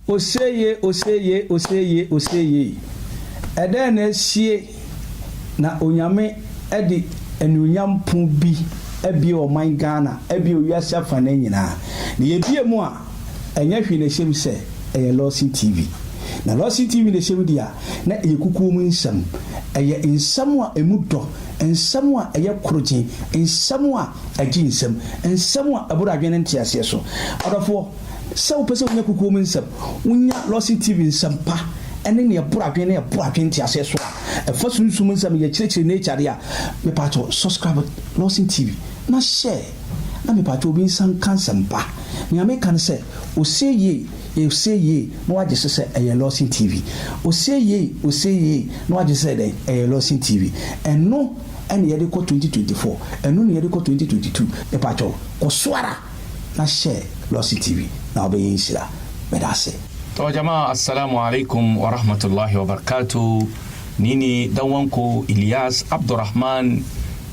Oseye. Ede na sie na onyame edi enunyam pon bi ebi o man Ghana ebi o wiase afana nyina. Na yebie mu a enya hwe na hyem se eye Lawson TV. Na Lawson TV na hyem dia na yekuku mu nsam. Eye nsam a emudo, nsam a eye kroje, nsam a agi nsam, nsam a abura adwene ntiase so. Odofo se wo pese wonya kuku mu nsam, wonya Lawson TV nsam pa. Ene ne abura adwene ntiase so. E fa sunsum nsam ye kirekire na echade a me pato subscribe Lawson TV na share na me pato obi nsan kansam pa. Me ameka ne se oseye na waje se eye Lawson TV. Oseye na waje se de eye Lawson TV. Eno ene ye de ko 2024, eno ne ye de ko 2022. Me pato ko swara na share Lawson TV na obe yinshira. Medase. To jamaa, assalamu alaikum wa rahmatullahi wa barakatuh. Nini dawanko Ilyas Abdurrahman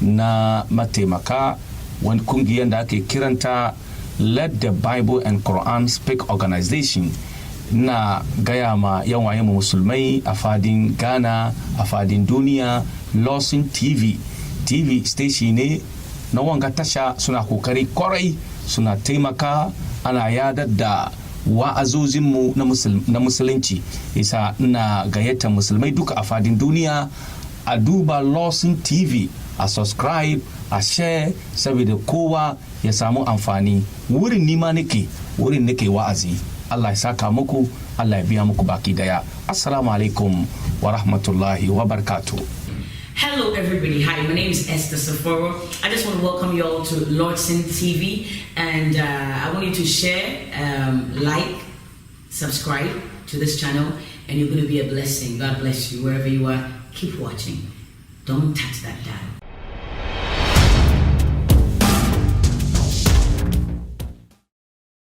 na mataimaka wani kungiyar da ake kiranta Let the Bible and Quran Speak Organization na gaya ma yawayen musulmai a fadin Ghana, a fadin duniya. Lawson TV station ne na wanga tasha suna kokari kwarai, suna taimaka ana yadar da wa'azozinmu na musulunci. Isa na gayyata musulmai duka a fadin duniya a duba Lawson TV, a subscribe, a share, saboda kowa ya samu amfani. Wurin nima nake wa'azi. Allah ya saka muku, Allah ya biya muku baki daya. Assalamu alaikum wa rahmatullahi wa barakatuh. Hello everybody, hi, my name is Esther Saforo. I just want to welcome you all to Lawson TV, and I want you to share, like, subscribe to this channel, and you're going to be a blessing. God bless you wherever you are. Keep watching. Don't touch that dial.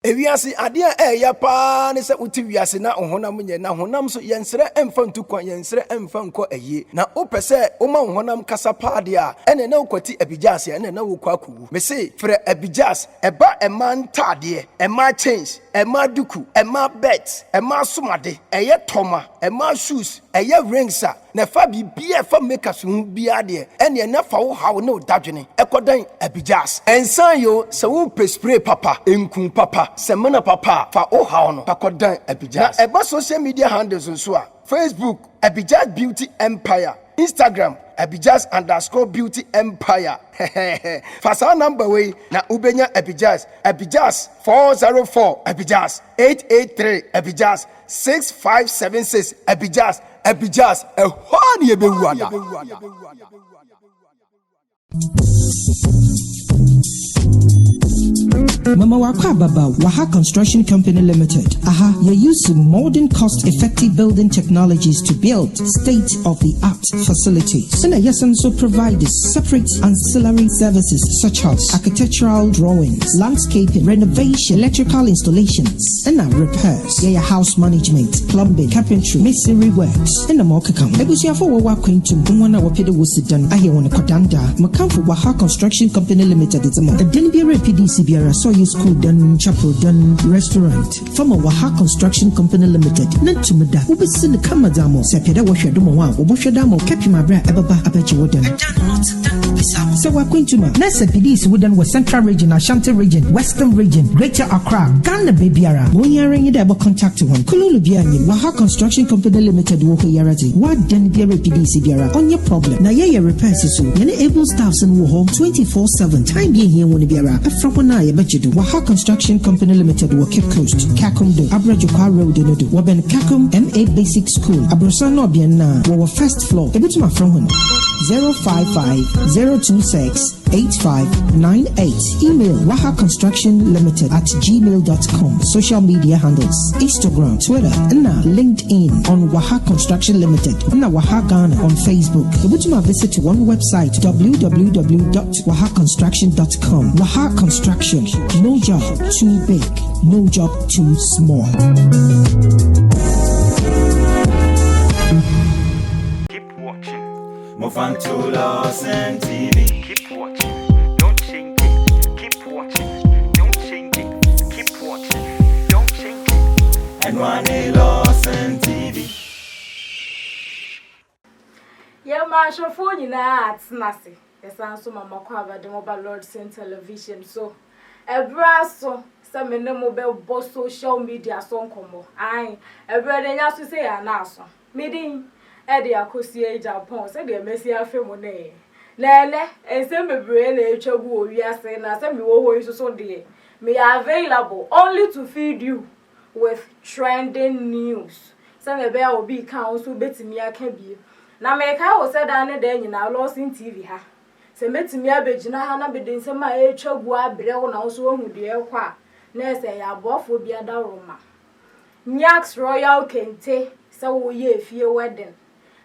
Ewiase ade ya pa ne se uti wiase na ohonam nye na honam so yensere emfa ntukwan yensere emfa nko aye na opese oma honam kasa pa ade a ene na ukwati abijas ene na wokwaku me se frɛ abijas eba ema ntade ema change ema duku ema bet ema somade eye toma ema shoes eye rings a na fa bibia fa make so bia de ene na fa wo hawo na odadwene ekodan abijas ensan yo se wo spray papa enkun papa semana papa fa o hawo no pakodan abijas na eba social media handles nso a Facebook Abijas Beauty Empire, Instagram Abijas_Beauty Empire. Fasa number way na ubenya Abijas 404 Abijas 883 Abijas 6576 Abijas ehwani ebewana. Mama Wakwa Baba Waha Construction Company Limited. You use modern cost-effective building technologies to build state-of-the-art facilities. And yes, also provide separate ancillary services such as architectural drawings, landscaping, renovation, electrical installations, and repairs. House management, plumbing, carpentry, masonry works, and more come. Ebusia for Wawa Quintum, Mwana Wapida was done. I want to Kodanda. Makamfu Waha Construction Company Limited. It's a month. The Denbiara PDC Biara saw you school done, chapel done, restaurant. From a Waha Construction Company Limited. Nantumada, Ubesin Kamadamo, Sapeda Washadamo, Oboshadamo, Capimabra, Ebaba, Apache Wodan. So we're going to Nasa PDC Wooden was Central Region, Ashanti Region, Western Region, Greater Accra, Ghana Babyara. Moyaring it about contact to one. Kululu Biani, Waha Construction Company Limited, Woko Yarati. What Denbiara PDC Biara on your problem? Na ya repairs is so. Yana able staffs and Woho 24/7. Time being here when Biara. Afropona, I bet you do. Waha Construction Company Limited, Cape Coast, Kakumdo, Abrajukwa Road, Denodo, Waben Kakum, MA Basic School, Abrosano Biana, Wawa First Floor, a bit my phone 055-026-8598. Email wahaconstructionlimited@gmail.com. Social media handles Instagram, Twitter, and LinkedIn on Waha Construction Limited, and Waha Ghana on Facebook. Visit one website www.wahaconstruction.com. Waha Construction, no job too big, no job too small. Move on to Lawson TV. Keep watching, don't change it. Keep watching, don't change it. Keep watching, don't change it. Enwane Lawson TV. Yeah, Marshall phone you na atnase. Yes, answer mama kwa ba dem over Lordson television. So, ebraso se me ne mo be bo social media so nkomo. Ai, ebra de nya so say ya na aso. Midin e de akosie Japan se de mesi afe mo ne. Lele, ese bebre na etwagu owiase na se me wo ho so de. Me are available only to feed you with trending news. Se me be obi kan so betimi aka bi. Na me ka wo se da ne da nyina Lawson TV ha. Se metimi abegina ha na bede nsem a etwagu abre wo na wo so hu de ekwa na se ya bofo bi adaroma. Nyax Royal Kente se wo ye fie wedding.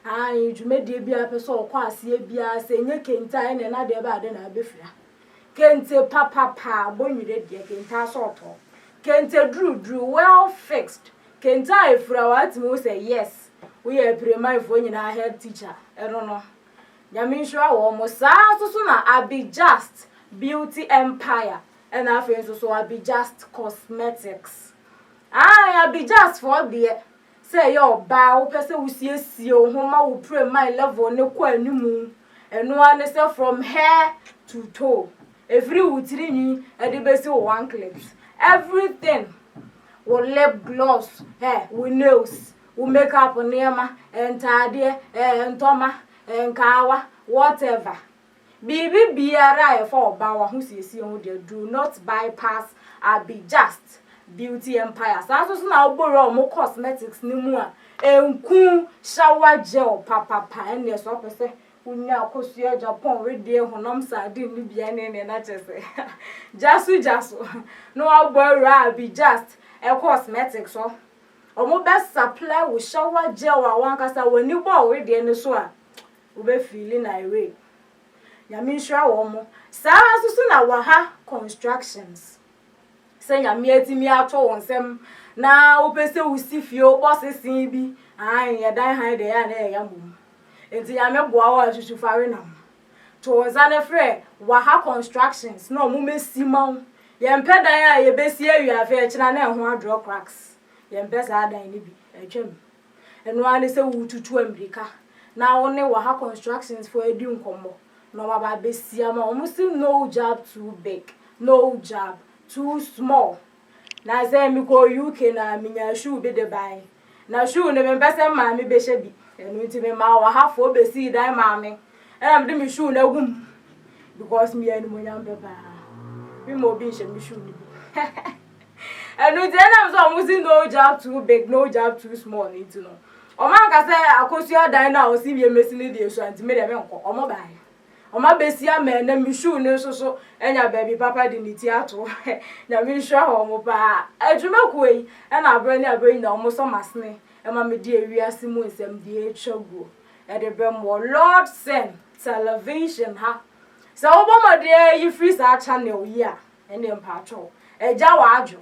Ai dwumedie bi apeso okwa ase bia se nye Kenta ene na de ba de na abefia. Kente papa bonwire de Kenta soto. Kente dru well fixed. Kenta efura watimo say yes. We are primary for nyina head teacher. I don't know. Nyame nhwa wo mo saa so na Abi Just Beauty Empire and afen so Abi Just Cosmetics. Abi Just for there. Say your ba wo pese wo siesie wo homa wo primary level ne kwa animu. Eno ane say from hair to toe. Every wutiri ni e de besi one clips. Everything. Wo lip gloss, hair, wo nails. We make up on Nema and Tadia and Toma and Kawa, whatever. Bibi Biara for Bawa who sees you do not bypass Abi Just Beauty Empire. So now borrow more cosmetics no more. And cool shower gel papa and yes, opposite. We now cosia Japan with dear Honomsa didn't be any and I just say just no I'll borrow Abi Just a cosmetics so. Omo best supply with shower gel wa wankasa when you bow with the so a we be feeling irate. Nyame nhwa wo mo. Saa so na wa ha constructions. Say nyame atimi ato wonsem na wo pese wo sifie wo bosesin bi. Ai ya dan han de ya na ya mbom. Enti nyame boa wa hwehwe fare na. To wonza na frɛ wa ha constructions na omo mesimaw. Ye mpɛ dan a ye besi awia fa e kina na ho adro cracks. Yempesa adan ni bi atwam eno ane se wututu America na woni wa ha constructions for edi nkomo no ma ba besia ma omusi no job too big no job too small na say mi ko UK na minya shoe be de bai na shoe ne me pese ma me be she bi eno nti me ma wa ha fo besi dan ma me na me de mi shoe na gum because me anu mo nyam be ba mi mo bi she mi shoe ni bi and we then I'm so using no job too big, no job too small, need to know. O man ka say akosia dan na o si bi emesini de so anti me de me nko o mo bai. O ma besia me na mi shoe ne so enya baby papa de ni ti ato. Na mi hwa ho mo pa. Adwuma ko yi e na abra ni abra ni na o mo so masne. E ma me di ewiase mu nsem di etwago. E de be mo Lordson television ha. So o bo mo de yi free sa channel yi a ene mpa atwo. Eja wa ajo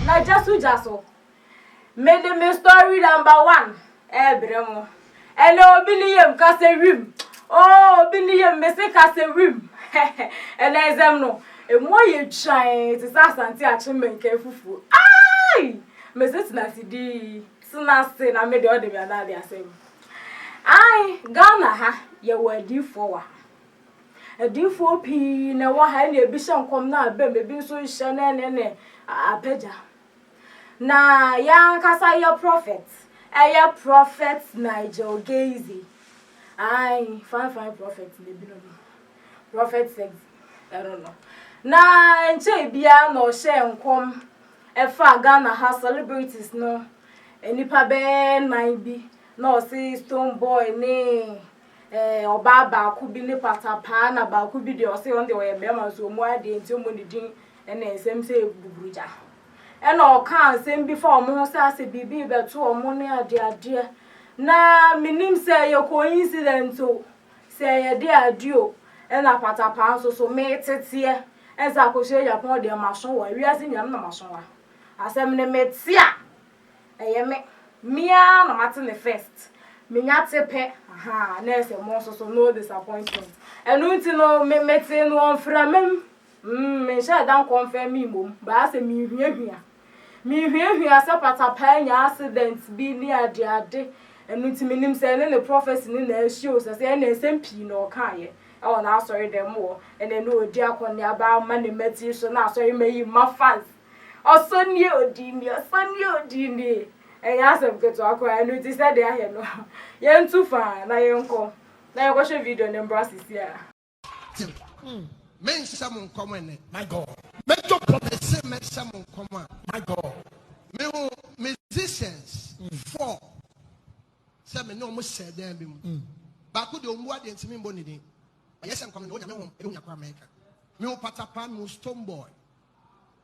na jaso made me story number 1 bremo ele obi ni yem ka se rim obi ni yem me se ka se rim ele ezem no emo ye twan ti sa santi a chime nka fufu ai me se tina sidi sina se na me de o de me na de asem ai Ghana ha ye wadi for wa edifo pi na wa ha na ebi hyankom na abem ebi so hye na ne apeja na ya nkasa ya prophet Nigel Gazy ai fine prophet ne bi no prophet sex I don't know na nche bia no hye nkom e fa Ghana ha celebrities no enipa be 9 bi no see Stone Boy ne oba ba ku bi ni patapa na ba ku bi de o se on de o ye be ma so mu ade nti o mu ni din na ensem se buburuja e na o kan sem bi fa o mu se ase bibi be to o mu ne ade na minim se ye coincident o se ye de adio e na patapa so me tete e za ko se Japan de ma so wa wiase nyam na ma so wa asem ne metia e ye me mia na mate ne first minya tepe aha na ese mo so no disappointment enu nti no me no onframem me sha dan confirm mi mom ba se mi hia me hwehwe asa patapa nya accident bi ni ade enu ntimi nim say ne prophecy ni na show say na SMP na okaye e na asori dem wo ene no odi akoni aba ma ne mati so na asori meyi ma fans osoni odini e ya sem keto akwa enu ti say dey ahe no ye ntu fa na ye nko na ye go show video ne brasisi a men some common my god make your promise make some common my god me musicians for some no mo said them bi ba ko de omu ade ntimi mbo ni din yes am come no nya me ho e nya kwa America me patapa me stone boy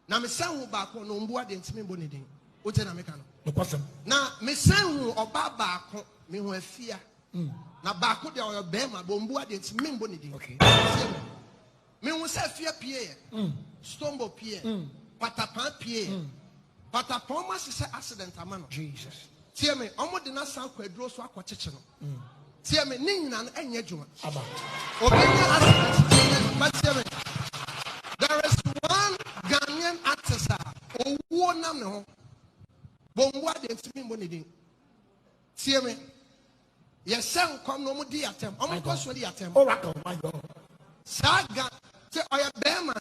na me san wo ba ko no mbo ade ntimi mbo ni din o je na me ka no kwasem na me san wo oba ba ko me ho afia na ba ko de o be ma bo mbo ade ntimi mbo ni din okay me ho sa afia pie stone boy pie patapa pie patapa ma se accident amano Jesus tie me omo de na san kwaduro so akwacheche no tie me ni nyina no enye djuma aba obenya but tie me there is one Ghanaian artist owo nam ne ho bombo ade ntimi mbo ne din tie me yes sen kom no mo di atem omo ko so di atem oracle my god saga te oya bema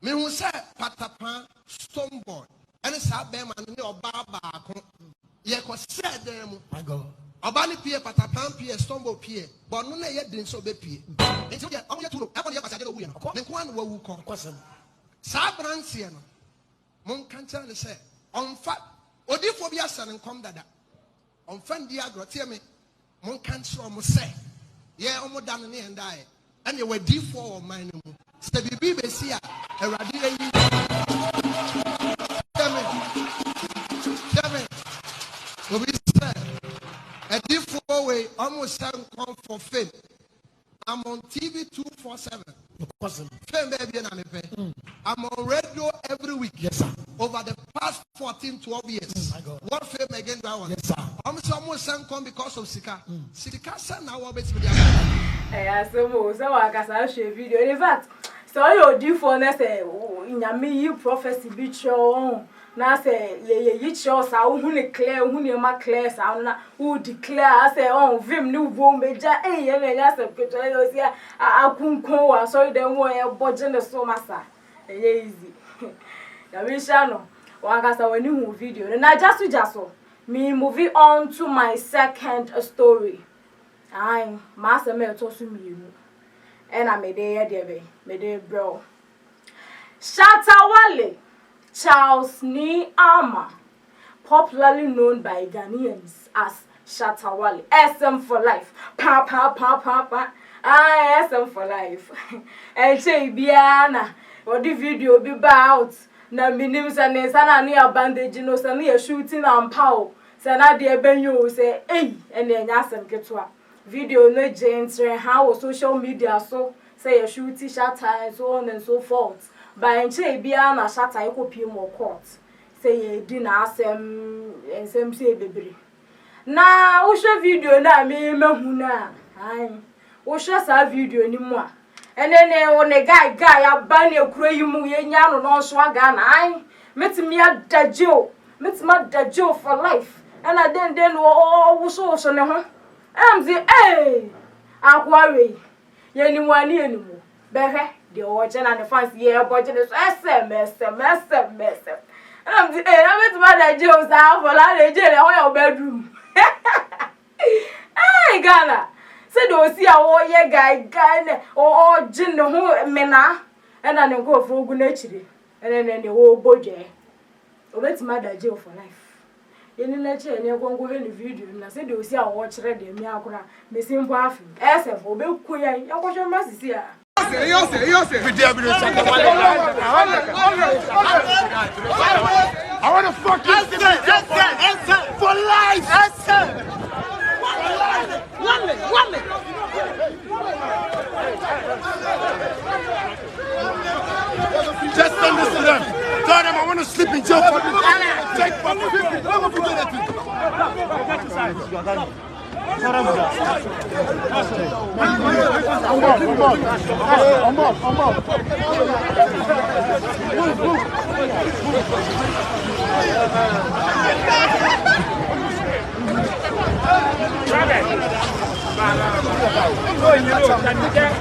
me hu se patapa stone boy ene sa bema ne oba ba ko ye ko said them my god oba ni pie patapa pie stone boy pie but no na ye din so be pie enti o omo ye turo e ko ye pasade owu ye no ne ko an wa wu ko kwasem sa brancie no mon kancha ne se onfa odifo bi asa ne nkom dada onfa ndi agro tie me mon kancha o mo se ye omo dan ne endae ene we difo o man mu se bibi be si a awrade yi Obi said, a different way, almost come for fame. I'm on TV 247. Fame baby and I'm on radio every week. Yes, sir. Over the past 12 years. My God. What fame again that one? Yes, sir. I'm almost come because of Sika. Sika said now what makes me so I can show video. In fact, so you do for next in your prophecy be true. Na say ye show sa hu ne clear hu ne ma clear sa na who declare say on vim ni wo meja ye na ya se keto yo sia akunkon wa so dem wo ye boje ne so masa ye easy na we sha no wa ka sa wani hu video na jaso me moving on to my second story ai ma se me to su mi nu e na me de ye de be me de bro Shatta Wale Charles Niama, popularly known by Ghanaians as Shatta Wale, SM for life. Pa. SM for life. And say Biana, or the video be out. Na minims and sana near bandage, no sana shooting and pow. Sana dear Benyo say, eh, and then Yasan Ketwa. Video no James, how social media so say a shooting Shatta and so on and so forth. By nche bia na Shatta e kopie mo court say ye di na ensem say bebre na wo hwe video na me mahu na ai wo hwe sa video ni mu a enene wo ne guy aba na ekura yi mu ye nya no no so aga na ai metimi adagio for life and then wo so ne ho am say eh akware ye ni mu ani enimu behe the watching and the fans here watching this SMS. And I'm saying, hey, I went to my Joe's house for like the jail or your bedroom. Hey, Ghana. Said do see a warrior guy or Jin the whole mena and then go for good nature and then the whole body. I went to my jail for life. In the nature and you're going to go in the video and I said do see a watch ready me akura me simple af SF obe kuya you watch your mercy here. I want to fuck you for life. One minute. Just send this to them. Tell them I want to sleep in jail for this. Take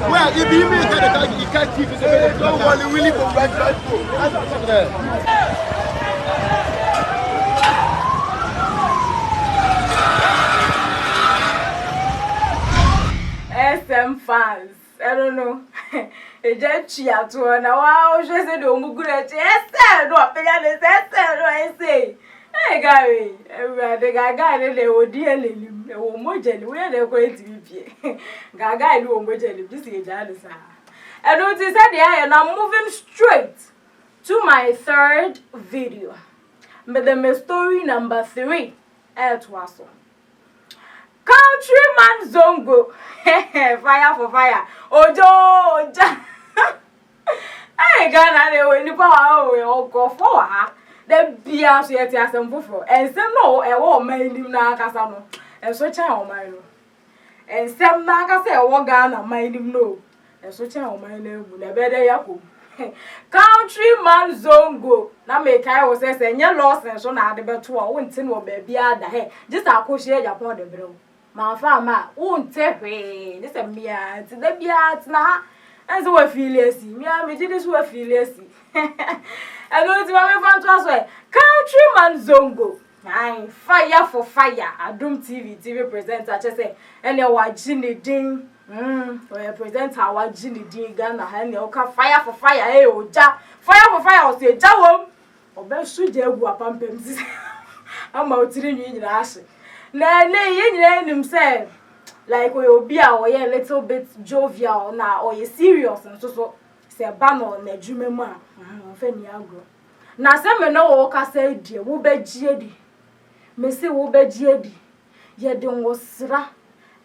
Well, if you make it, you can't keep it. Don't worry, really go back. SM fans, I don't know. It just cheer to her now. Wow, she said, "Oh, my goodness, yes, no, I say, hey, Gary, the guy, they were dearly, they were more jelly. Where they're going to be, Gaga, no more jelly. This is Janice. I noticed that and I'm moving straight to my third video. But the story number 3 at Wasso. Countryman Zongo. Fire for fire. Ojo. Hey, Ghana, they will nipa o go for her. The bia so yet asem foforo. Ensem no e wo man nim na akasa no. Enso chan o man no. Ensem na akasa e wo Ghana man nim no. Enso chan o man na egu na be dey yakom. Countryman Zongo. Na me kai wo say nye loss enso na ade beto a wo ntin wo ba bia da he. Just akohie Japan de brem. Ma fama unte hwe ne se mia ti da bia tina enso wa filiesi mia me ji wa filiesi eno ti ma me fan to aso Countryman Zongo ai fire for fire Adum TV presenter che say ene wa gini din we presenter wa gini din Ghana ha ne o ka fire for fire oja fire for fire o se jawom obe suje egu apampem si ama otiri nyi nyina ase na yen say like we obi a we a little bit jovial na or you serious and so say banner na adwuma mu a fa ni agro na say me no wo ka say die wo begie di me say wo begie di ye de wo sra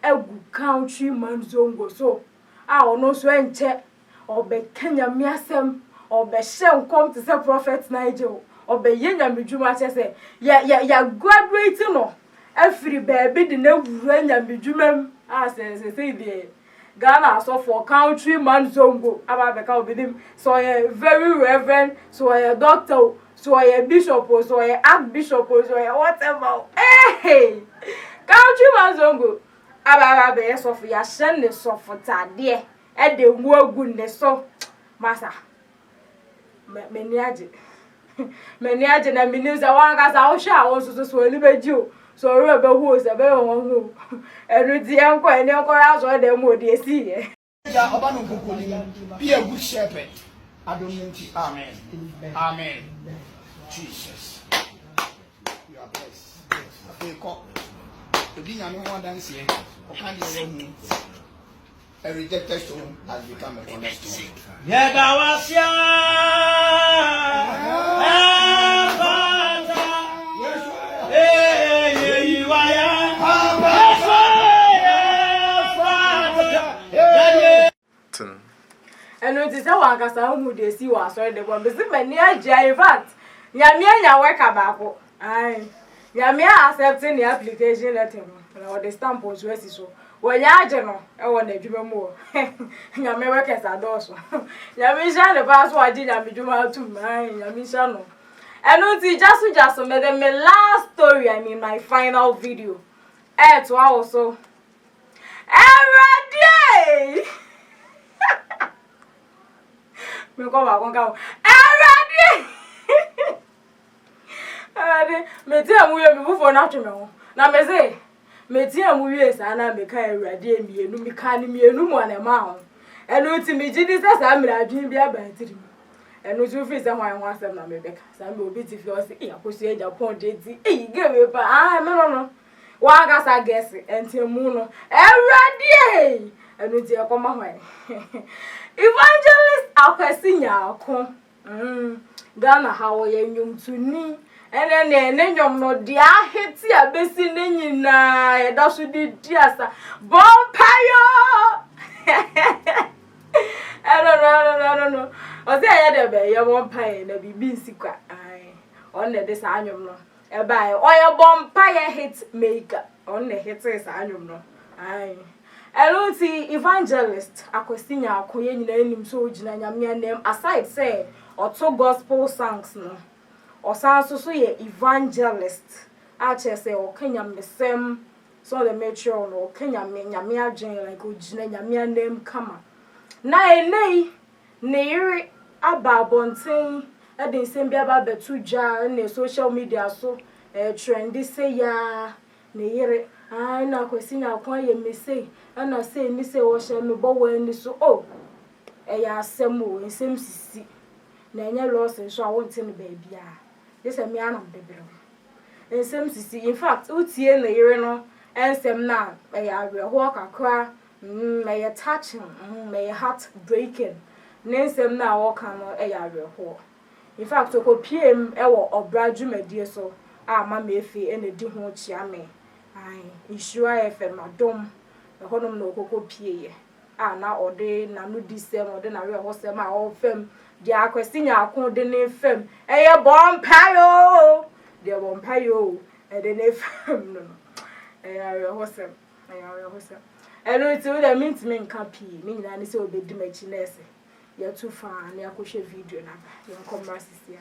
egu Countryman Zongo so a ono so enche obe kenya miasem obe hye nkom to say Prophet Nigel obe yenya medwuma che say ya graduate no every baby the na wura nya medwumam say the Ghana so for Countryman Zongo aba beka obidim so a very reverend so a doctor so a bishop so a archbishop so a whatever hey Countryman Zongo aba be so for ya hye so for tade e de nwu agu ne so masa meni age na mini za wan ga sa o sha o so ni beji o so we be hu se be won hu enu di enko eni enko ya so de mo de si ye ja oba no kokoli be a good shepherd adonenti amen amen Jesus you are blessed okay ko odi nya me ho dance here o kan de wo a rejected stone has become a cornerstone Yeah, Gawasia. And it is a one cassa who they see was sorry the one, but many in fact, Yamia work about. Aye, Yamia accepting the application letter or the stamp was so. When ya general, I want to do more. Yamia workers are also. Yamisha the password did Yamijuma to mine, Yamishano. And just made them my last story, I mean my final video. To also. Every day! Me come back on come. Every me tell me we for na tweme. Na me say me tell me we sa na me kai awrade mienu me ka ne mienu mo na ma ho. Eno ti me gidi say sa me adwin bia ba tiri. Eno so fi say hwan hwan asem na me beka. Sa me obi ti fi o say e akosu e Japan de ti. E ge me pa me no. Wa ga sa guess entiemu no. Awrade. Eno ti e koma hwan. Evangelist Akwasinya Akon Ghana how ye nyum tuni ene nyom no dia heti abesi ne nyina e da so di asa bompayo no o se ya de be ye bompaye na bibi nsikwa ai on na de sa anyom no e bai o ye bompaye hit maker on the hitters I don't know. Aye. Eluti evangelist akwesinya akoye nyina enim so ogina nyame name aside say oto gospel songs no. Osan so ye evangelist. A che say o Kenya mesem so the metro no Kenya me nyame adwen like ogina nyame name kama. Na enei ne yiri aba bonten e de nsem bia ba betu dwa na social media so trendy say ya ne yiri ai na kwesinya akwa ye message ana say ni say wo hye me bo wani so oh ya asem o nsem sisi na enye loss so a wonte ne baabia this me anam debere nsem sisi in fact utie na yire no ensem na ya aweho kakra me touching me heart breaking nsem na wo kan no ya aweho in fact ko pm e wo obradwumadie so a ma me efi ene di ho chia me ai Insura FM adom honom no kokko pie na ode na no disem ode na we hosem a o fam dia akwesinya akon de ne fam eye bompayo dia bompayo de ne fam no we hosem elo ti we da mint me nka pie me nyina ne se obedi machi nese ya tu fa na akohwe video na ya komra sisia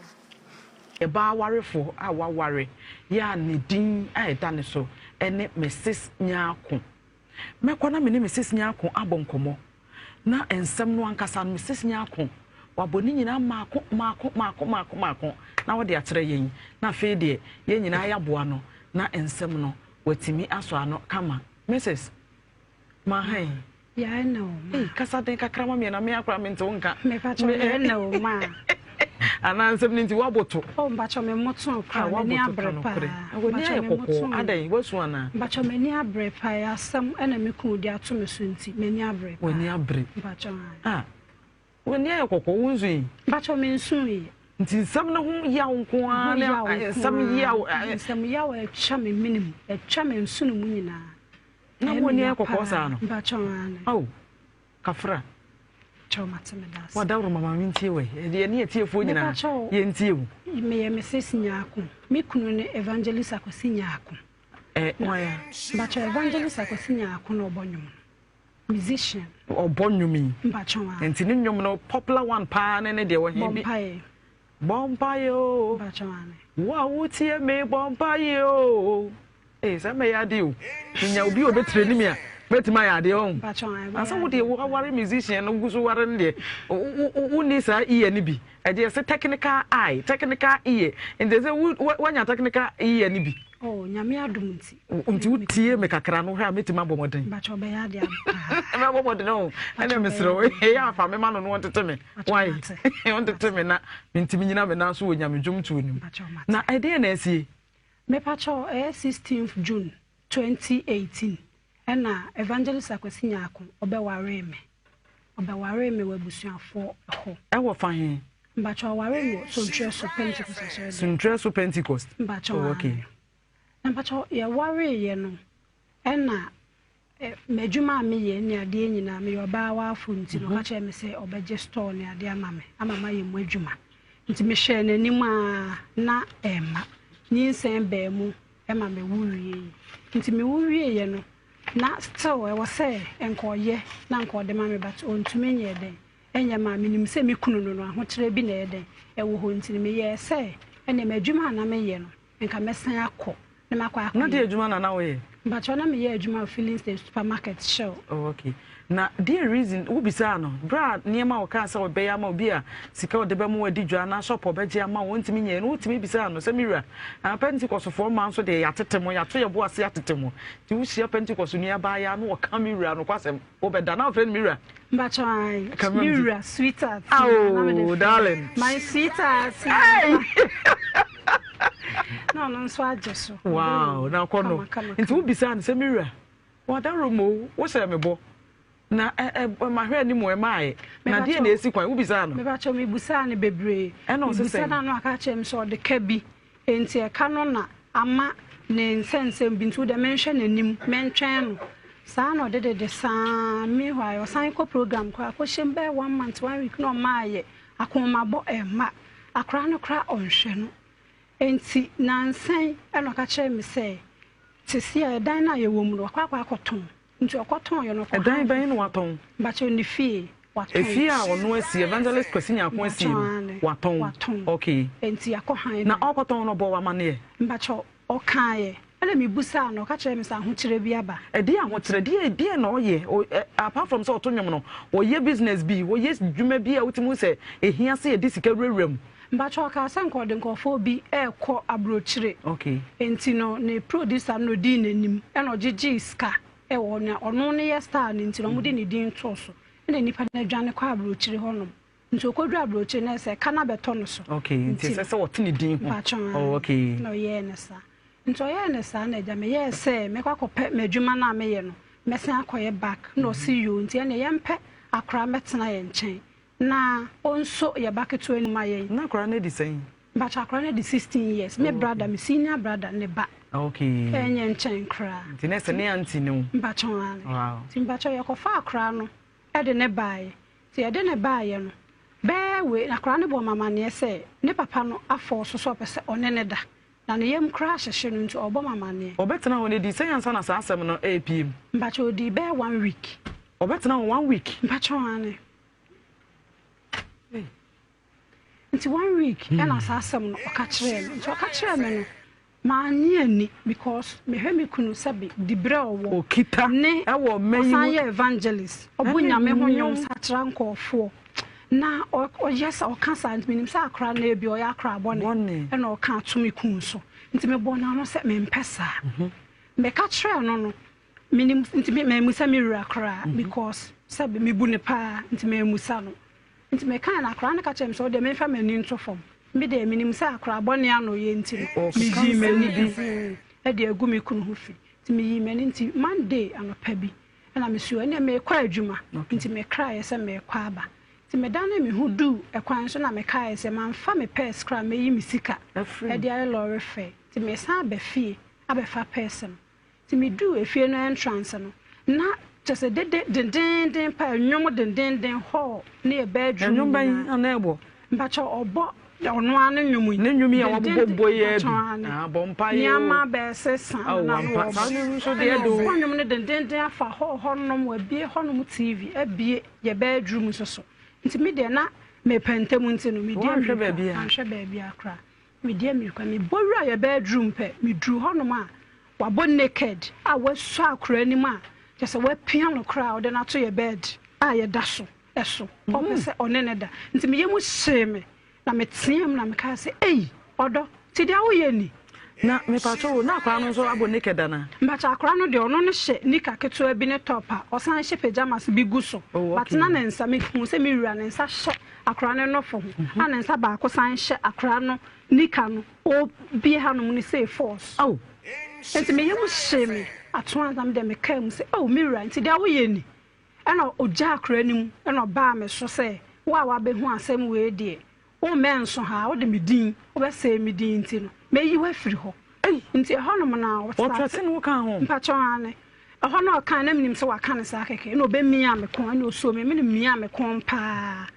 eba warefo a waware ya ne din a eda ne so ene Mrs. Nyako mekwana me ne Mrs. Nyako abonkomo na ensem no ankasa no Mrs. Nyako waboni nyina mako na wo de atere yen na fe de yen nyina ya boa no na ensem no watimi aso ano kama Mrs. Mahai ya no kasa den kakra ma me na me akra me nto nka me fa cho me no ma ana nsem ninti waboto o mbacho me moto kwa ni abrepa woni ayekoko adan wasu ana mbacho me ni abrepa ya sam ana me ku di ato me so nti me ni abrepa woni abre mbacho woni ayekoko wunzu yi mbacho me nsu yi nti nsem na ho ya nko ana nsem ya wa echa me minim echa me nsu no mu nyina na woni ayekoko sa no mbacho ana au kafra Wadawro mama mintie we de ne etie fo nyina ye ntie wu me ye Mrs. Nyako me kunu ne evangelist Akwesi Nyako why but evangelist Akwesi Nyako no obonwum musician obonwumi mbacho enti ne nwom no popular one pa ne de wo he bi bompaye o mbacho wa wutie me bompaye o sa me ya de o nya obi obetre ni me a betima ya de on asa wo de wo ware musician no guso ware ne uni sa iye ni bi e de se technical ear and they say wanya technical ear ni bi oh nyame adum nti utie me kakra no ha metima bomoden bacho be ya de na bomoden no ene mesro e ya fa me ma no no tete me why on tete me na ntimi nyina me na so wo nyame dwum tu onim na e de na esie me pacho 16th June 2018 na evangelist Akwesi Nyako obeware me wabusuafo ho e wo fa he mbacho ware me Suntreso Pentecost mbacho okay mbacho ya ware ye no na medjuma me ye ni ade nyina me yoba wa afu nti no ka che me se obeje store ni ade ama ye mu adwuma nti me hye nanim a na ema nyinsen ba mu ema me wurie nti me wurie ye no na still I was say enkoye na nkode ma me but ontumi nye den enya ma minim se me kunu no ahokyere bi na eden e wo ho ntini me ye say ene madwuma na me ye no nka mesan akọ na makọ akọ na de adwuma na wo ye but na me ye adwuma filling station supermarket show oh okay na the reason wo bisa no bra niema wo ka sa wo be ya ma obi a sika wo de be mu wadi dwa na shop obeje ama wo ntimi nye no wotimi bisa no se mira Pentecost for man so de ya tetemo ya to ye bo ase atetemo ti wo hia Pentecost nua ba ya no wo ka mira no kwasem wo be da na friend mira mbacho mira sweetheart oh darling my sweetheart no so ajeso wow na kono nti wo bisa no se mira wa da romo wo se me bo na mahwe ni mo emae na die na esi kwan wo bisa no me ba cho me busa ne bebre e no se bisa na no aka chem so de ka bi enti e ka no na ama ne nsensem bi ntu de menhwe nanim mentwen no sa no de sa me hwa yo san ko program ko akohyem be 1 month 1 week no maaye akoma bo ema akra no kra onhwe no enti nansen e no ka chem se see a diner a woman or quack cotton into a cotton, you know, a dime by in waton, but in the fee. What if you are no see evangelist Christina Quincy? Waton, okay, and see a cohine, now all cotton or boa money, but okay. Let me busa no catch him some Huchirebiaba. A dear, what's a dear no ye, or apart from so to or ye business be, or yes, you may be out to muse, a here say a discal room. But your cousin called and call for be air call a brooch. Okay. And Tino, ne producer no din in him, and or Gigi ska, a warner or no near star into Mudini Dean Trosso, and any partner Johnny Quabroach honum. Into Quadra brooch and I say, Canabetonus. Okay, it is a what in the dean. Oh, okay. No, yes, sir. Nto ye ne sa na eja me ye se me kwa kopɛ madwuma na me ye no me sen akoye back no see you nti ne ye mpɛ akra metena ye nkyɛn na onso ye back to enu ma ye na akra na di sen but akra na di 16 years me brother me senior brother ne ba okay enye nkyɛn kra nti ne se ne auntie no mbacho ane wow nti mbacho ye kofa akra no e de ne bae nti e de ne bae no be we akra ne bo mama ne se ne papa no afɔ so pɛ one ne da na yem crash shenu nto oboma mane obetena woni di say ansa na asem no apm mbacho di be 1 week obetena 1 week mbacho ane nti 1 week na asem no okakire me nti okakire me no ma ani because me hwe kunu sabe di bre owo okita ne e wo meyi evangelist obunya me ho nyom satra nkofo na o yes o kan sant minim sa akra na ebi o ya akra bone e na o kan atumi kun so nti me bona no se me mpesa me ka kire no no minim nti me musa me wura akra because sabe me bu ne pa nti me musa no nti me kan na akra na ka chem so de me fa mani nto fom me de minim sa akra bone ano ye nti me yi mani bi e de agu me kun ho fi nti me yi mani nti Monday anopa bi na me suo ne me kwa adwuma nti me kra ye se me kwa aba ti me dane me hu du ekwan so na me kai se man fa me pes kra me yi me sika e dia e lorry fe ti me san be fie abefa person ti me du efie no entrance no na just den pa nyom den hall na e bedroom nyom ban na ebo mbacho obo ono anu nyom ne nyom ya wabobbo ye bi ah bompa ye nyama be sesan na wo so de do nyom ne den afa hall nom wa bie honom tv abie ye bedroom so nti me de na me pentem nti no me de ahwe baabi akra me de me kwa me bowura ye bedroom pe me dru honom a wabo naked a wasu akra ni ma just we piano crowd na to ye bed a ye da so eso o me se onene da nti me yemu sheme na me tiam na me ka se odo ti de awo ye ni na me pato na akra no so abo naked na mbacha akra no de ono no hye nika keto abi ne top a osan hye pajamas bi gu so but na nsa me hu se me wura nsa hye akra no no fo ana nsa ba ko san hye akra no nika no o bi ha no ni say force enti me yemu sheme ato anam de me kam se me wura nti de awo ye ni ana oja akra ni mu ana ba me so se wa be hu asem we die o men so ha o de me din o be se me din nti no me yi wa firi ho nti honom na o trate no kan ho mpacho ane hono kan na minim se wa kan sa keke na obemia me kon na oso me minim mia me kon pa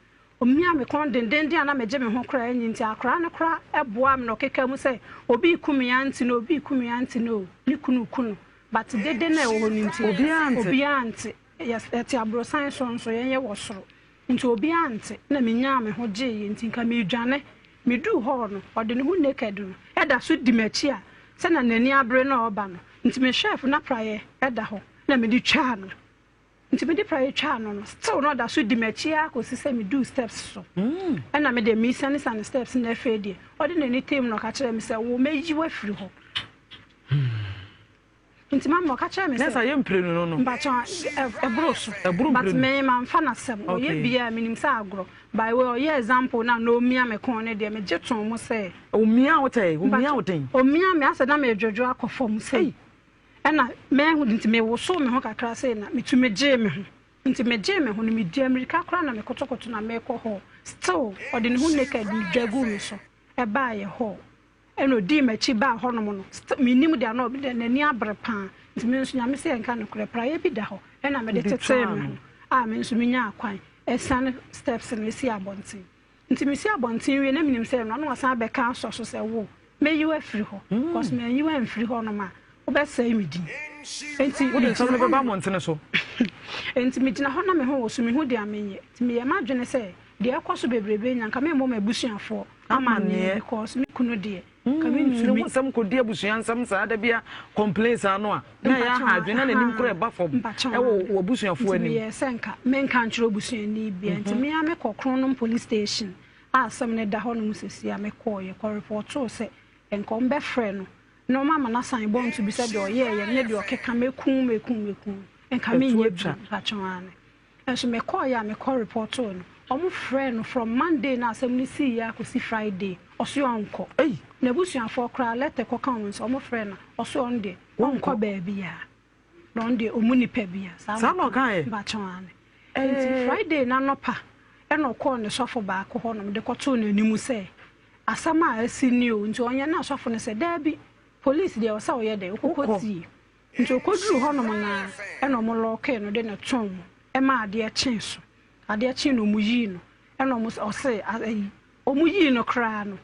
o mia me kon den na me je me ho kra anyi nti akra na kra eboa me no keka mu se obi kumia nti no obi kumia nti no ni kunu but dede na wo ni nti obi anti yes eti abrosan so yenye wo soro nti obi anti na me nya me ho je nti nka me dwane me du ho no ode ne hu naked no eda so di machi a se na nani abre na oba no nti me chef na praye eda ho na me di twa no nti me di praye twa no still no da so di machi a ko se me do steps so na me de me san steps na fedie ode nani team no ka kire me se wo meji wa firi ho nti mama ka kire me se nesa ye mpre no no mba cha ebroso but me man fa na sem o ye bia minim sa agro by way o ye example na no mia me kon ne de me jeton mo se o mia wotai o mia me asa na me dwodwo akofom sei na me hu nti me wo so me ho kakra sei na metu me je me ho nti me je me ho no me di America kra na me kotokoto na me ko ho still o de ne hu naked me dwagu me so e ba ye ho eno di machi ba ho no no minim de na obi de nani abre pa nti me nso nyame se enka no kure praye bi da ho na me de tete me a me nso me nya akwan esan steps na si abontin nti me si abontin we na minim se no na wasan be ka so se wo me yi wa firi ho cause me yi wa mfiri ho no ma obesai me din enti wo de some baba montene so enti me gina ho na me ho wo so me hu de amenye ti me ye ma dwene se de ekoso bebrebe nya nka me mo mabusuafo amane because me kunu de ka me ntumi sam ko de abusuansam saa da bia complaints ano a na ya ha adwene na nim kro e ba fom e wo abusuafo ani me senka me nka ntro abusuani bia enti me ame kokron no police station asam ne da ho no musesi ame ko ye ko report o se enko mbe frɛ no no mama na sign born to be said o ye ne de o keka mekun enka me nye patchwane enso me ko ya me ko report o no omo friend from Monday na asem ni see ya ko si Friday oso anko na busuafo kra lete ko kan won omo friend na oso on de onko baabi ya no on de omuni pa bia sa no kan e patchwane enti Friday na nopa e no ko ne sofo ba ko ho no de ko to na nimu se asama asi ni o nti onye na sofo ne se dabi police de o sa o ye de okokoti nti okoduru ho no na e no mo loke no de na tom e ma ade e chenso ade achi no muyi no e no mo se ayi o muyi no kra no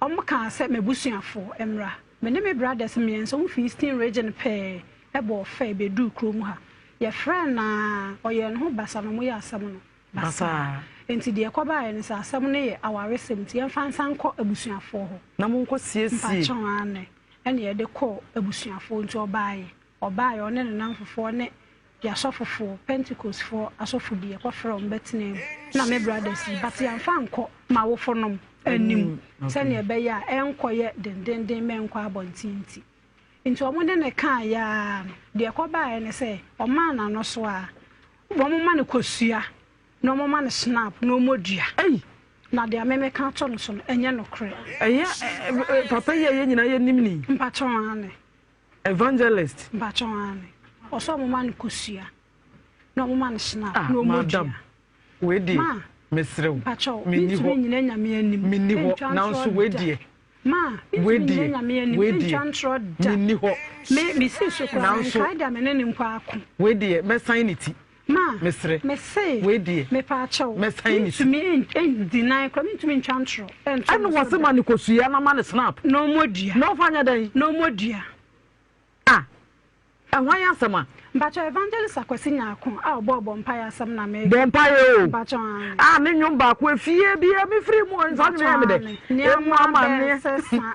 o mo kan se mebusuafo emra me ne me brothers me enso mo 15 region pe e bo fa be du krom ha ye friend na o ye no basa no mo ya asam no basa enti de ekoba ye ne sa asam ne ye awaresem ti emfansa nko abusuafo ho na mo nko siesie mpachwane ene ye de ko abusuafo nti obaye one ne namfofo ne ya sofofo Pentecost for asofo de ko from betnem na me brothers but ya mfa nko ma wo fonom anim se ne be ya enkoye dendenden me nko abontinti nti omo ne kan ya de ekoba ye ne se o ma na no so a wo mo ma ne kosua no mo ma ne snap no modua na de ameme kan to no so enye no kre papa ye nyina ye nimni mpachwane evangelist mpachwane oso mo man kosua no mo man snap no madam we di mesrew mini ho nyina nyame anim mini ho na nso we di ma we di mini ho me se so kwa nkai da me ne nkwa ako we di me sign it ma mesre me say we di me pa acho me sign it me deny kwa me tumi ntwantro eno wose man kosua na man snap no modua no fanya dan no modua ahwan asama Bacho evangelist akwesi nyako a obo mpaya asam na me mpaya o bacho me nwom ba ko afie bia me free mo nsa me de emu amane sesa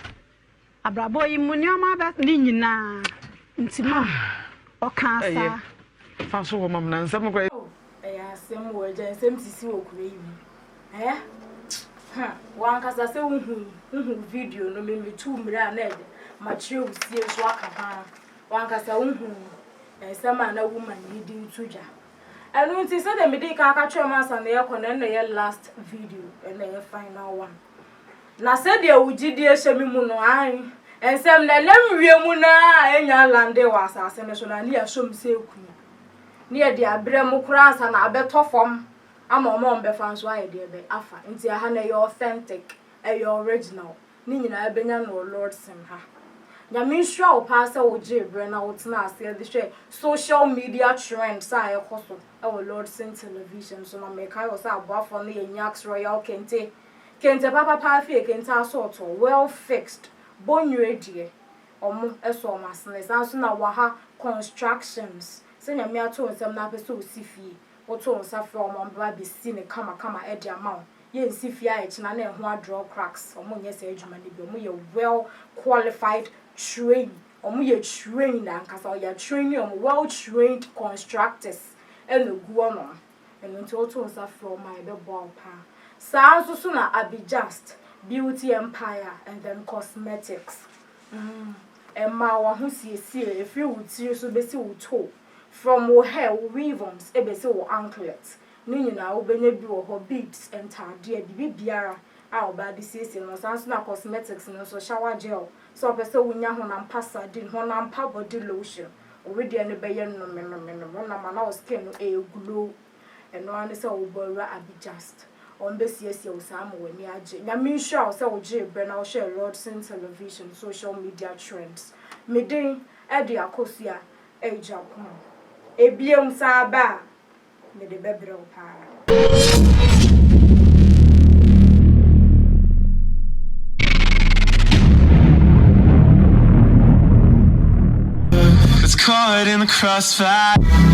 abrabo yi mu ni oma ba ni nyina ntima oka asa fa so wo mam na nsam ko asem wo je nsem sisi wo kure yi wan kasa se hu video no me tu mra na ede ma chire usie so aka ha wan kasa hu sama na woman leading tuja anu nti se de me dey ka aka twema asa na ye kona na ye last video na ye final one na se de ugidi ehemi mu no an ensem na lemwie mu na enya lande wa asase ne so na ne asom se ekunu ne ye de abre mu kura asa na abetofom ama omo mbefa nso aye de be afa nti aha na ye authentic e your original ni nyina ebenya no Lord sim ha Nyamisha o pasa o jebre na wotna ase de hwe social media trends a ekoso e wo Lord Sin television so na make I was aboafo no ye Nyax Royal Kente papa fie kente asort well fixed bonwe die omo eso masne sanso na waha constructions se nyame ato nsem na pese o sifie woto nsafe omo mba be si ne kama e de amount ye sifie a echina na ho draw cracks omo nye se adwuma ne bi omo ye well qualified train omo ye train na nkasa ya training omo well trained constructors eno guo no eno nti oto nsa from my be ball pa sanso so na Abijust Beauty Empire and then cosmetics emma wa ho siesie efri wuti so be si wuto from wo hair wo weave-ons e be si wo anklets ni nyina wo benya bi wo ho beads entade bi biara a oba de siesie no sanso na cosmetics no so shower gel so pese wunya ho na mpasa din ho na mpa body lotion already ene be ye no me na ma na skin no e glow eno ane se wo bora Abijust on be siesie wo sam wani age nyame sure se wo je bre na wo share Lord Sin television social media trends medin e de akosia e Japan ebiem sa ba me de bebre o pa caught in the crossfire.